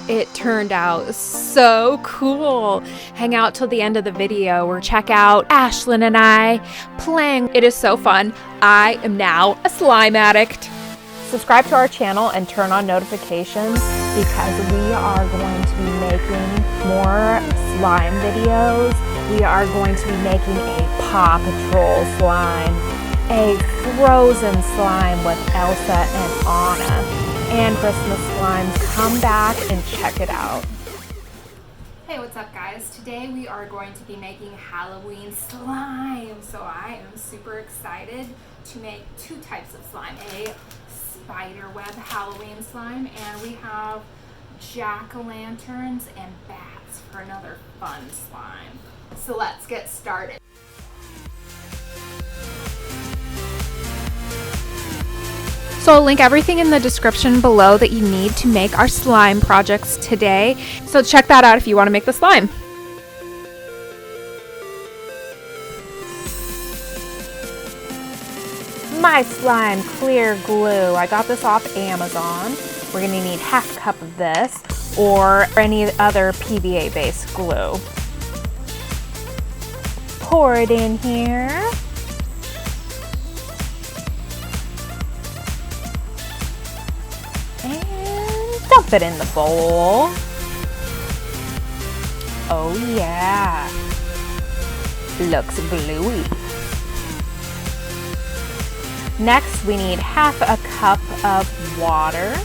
It turned out so cool. Hang out till the end of the video or check out Ashlyn and I playing. It is so fun. I am now a slime addict. Subscribe to our channel and turn on notifications because we are going to be making more slime videos. We are going to be making a Paw Patrol slime, a frozen slime with Elsa and Anna, and Christmas slimes. Come back and check it out. Hey, what's up guys? Today we are going to be making Halloween slime. So I am super excited to make two types of slime. A spiderweb Halloween slime, and we have jack-o'-lanterns and bats for another fun slime. So let's get started. So I'll link everything in the description below that you need to make our slime projects today. So check that out if you want to make the slime. My slime clear glue. I got this off Amazon. We're going to need half a cup of this or any other PVA based glue. Pour it in here. And dump it in the bowl. Oh yeah. Looks gluey. Next, we need half a cup of water.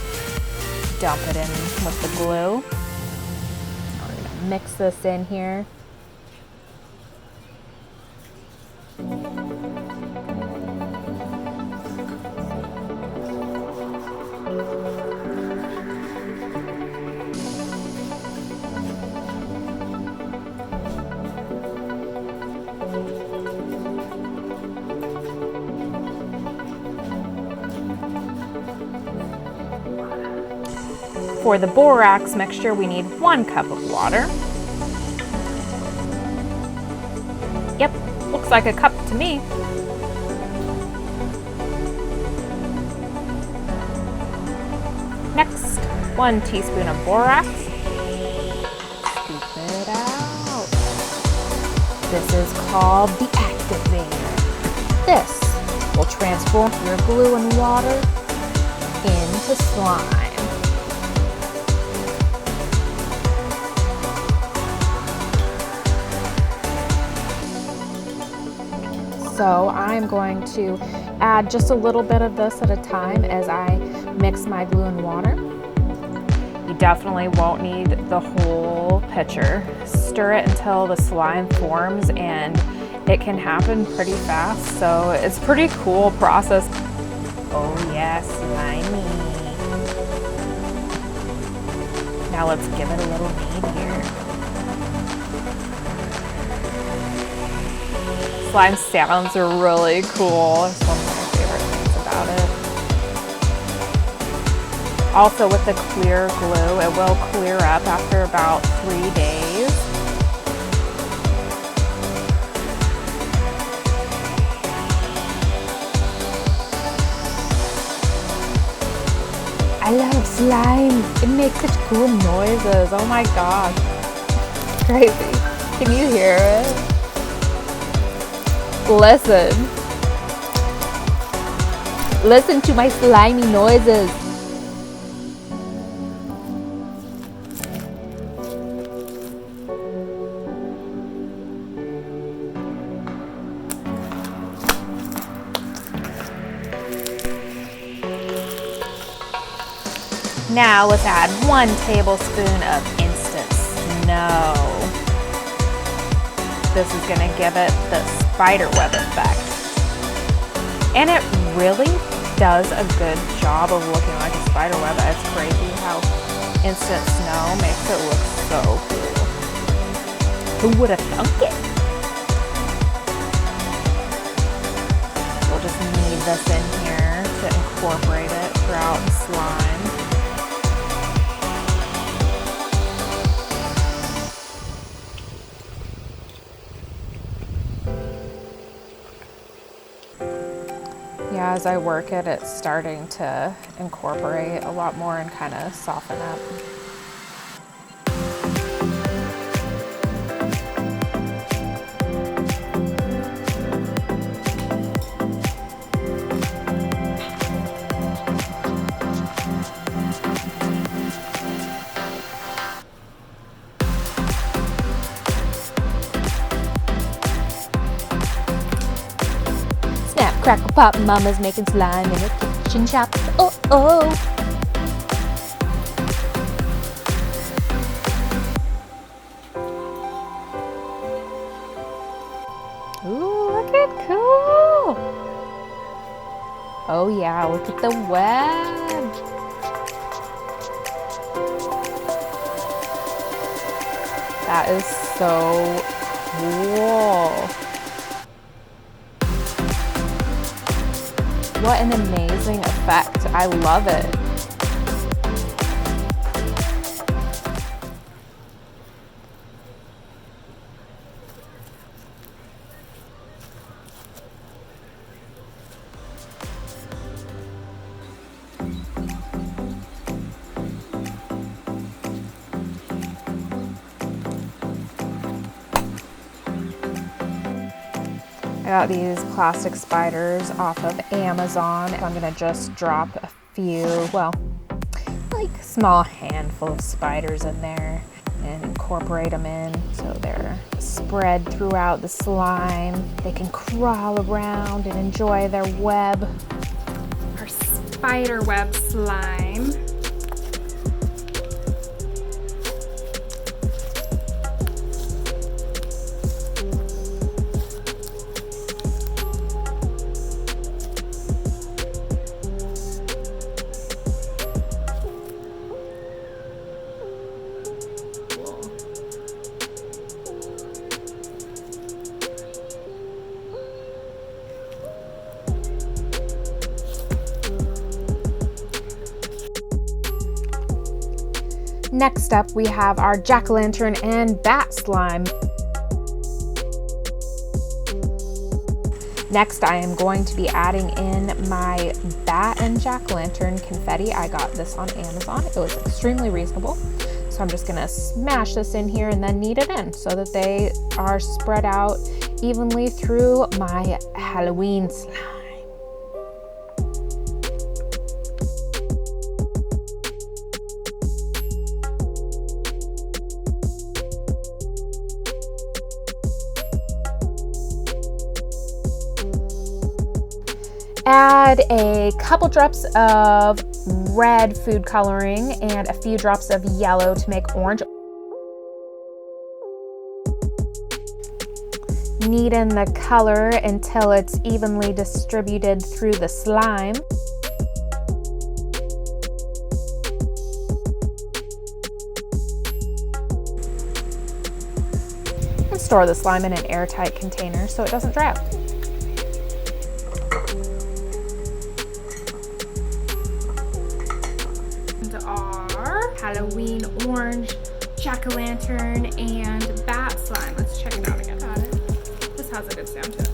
Dump it in with the glue. We're gonna mix this in here. For the borax mixture, we need 1 cup of water. Yep, looks like a cup to me. Next, 1 teaspoon of borax. Scoop it out. This is called the activator. This will transform your glue and water into slime. So I'm going to add just a little bit of this at a time as I mix my glue and water. You definitely won't need the whole pitcher. Stir it until the slime forms, and it can happen pretty fast, so it's a pretty cool process. Oh yeah, slimy. Now let's give it a little knead here. Slime sounds are really cool. It's one of my favorite things about it. Also with the clear glue, it will clear up after about 3 days. I love slime. It makes such cool noises. Oh my gosh. Crazy. Can you hear it? Listen to my slimy noises. Now let's add 1 tablespoon of instant snow. This is going to give it the spiderweb effect. And it really does a good job of looking like a spiderweb. It's crazy how instant snow makes it look so cool. Who would have thunk it? We'll just knead this in here to incorporate it throughout the slime. Yeah, as I work it, it's starting to incorporate a lot more and kind of soften up. Crackle pop, mama's making slime in her kitchen shop. Oh, oh. Ooh, look at cool. Oh yeah, look at the web. That is so cool. What an amazing effect. I love it. I got these plastic spiders off of Amazon. I'm gonna just drop a few, well, like small handful of spiders in there and incorporate them in so they're spread throughout the slime. They can crawl around and enjoy their web. Our spider web slime. Next up, we have our jack-o'-lantern and bat slime. Next, I am going to be adding in my bat and jack-o'-lantern confetti. I got this on Amazon. It was extremely reasonable. So I'm just gonna smash this in here and then knead it in so that they are spread out evenly through my Halloween slime. Add a couple drops of red food coloring and a few drops of yellow to make orange. Knead in the color until it's evenly distributed through the slime. And store the slime in an airtight container so it doesn't dry out. Our Halloween orange jack-o'-lantern and bat slime. Let's check it out again. Got it. This has a good sound to it.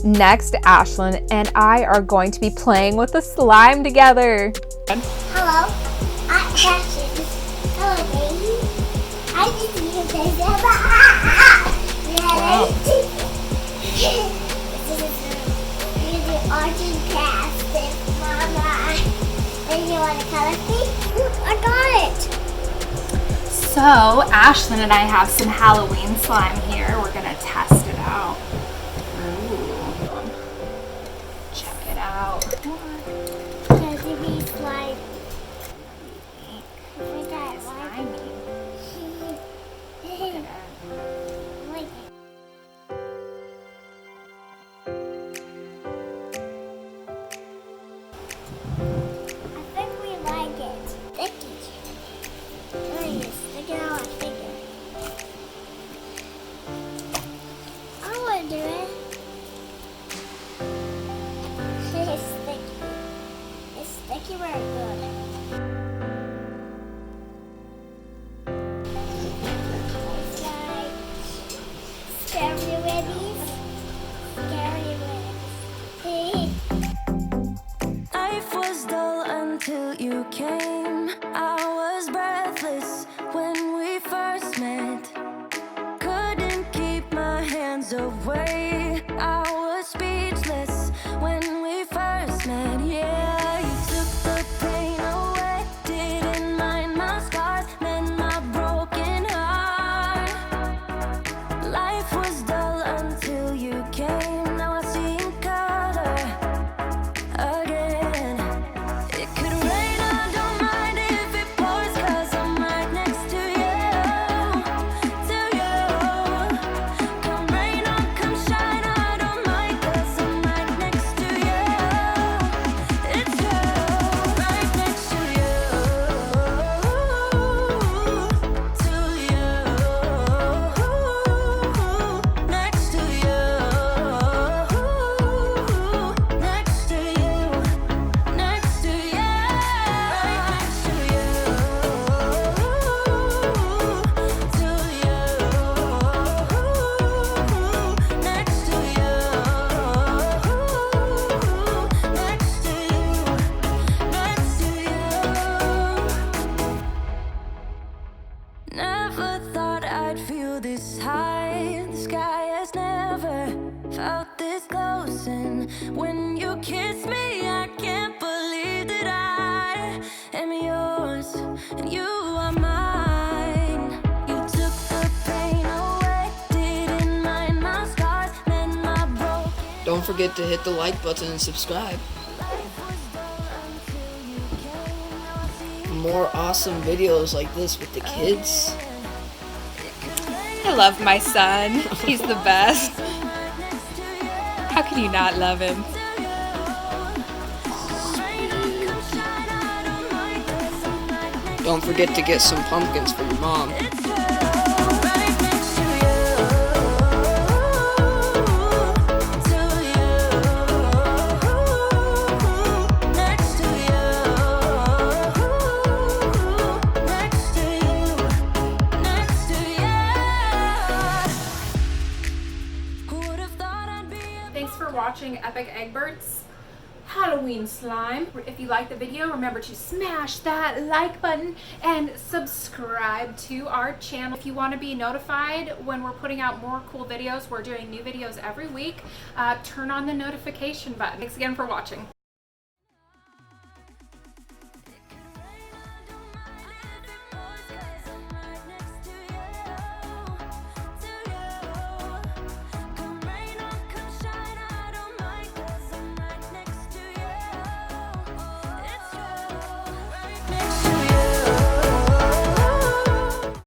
Next, Ashlyn and I are going to be playing with the slime together. Hello, I'm Ashlyn. Hello, baby. I just need to play them. Wow. This is the art and craft, Mama. And you want to color me? I got it. So, Ashlyn and I have some Halloween slime here. We're gonna test it out. Check it out. Does it be slime? Look at slimy. I think we like it. Sticky. Nice. Look at how I figure. I was breathless when we first met. Couldn't keep my hands away. I was speechless when we first met. Yeah, you took the pain away. Didn't mind my scars, mend my broken heart. Life was dull until you came. Now I see in color again. It could rain, I don't mind if it pours, 'cause I'm right next to you, to you. Come rain or come shine, I don't mind, 'cause I'm right next to you. It's you, right next to you, to you, next to you, next to you, next to you, right next to you, to you, next to you, next to you, next to you. Never thought I'd feel this high. The sky has never felt this close, and when you kiss me, I can't believe that I am yours and you are mine. You took the pain away, didn't mind my scars, mend my broken. Don't forget to hit the like button and subscribe. Life was dull until you came. Now I see More awesome videos like this with the kids. I love my son. He's the best. How can you not love him? Don't forget to get some pumpkins for your mom. Thanks for watching Epic Egbert's Halloween slime. If you like the video, remember to smash that like button and subscribe to our channel. If you want to be notified when we're putting out more cool videos, we're doing new videos every week, turn on the notification button. Thanks again for watching.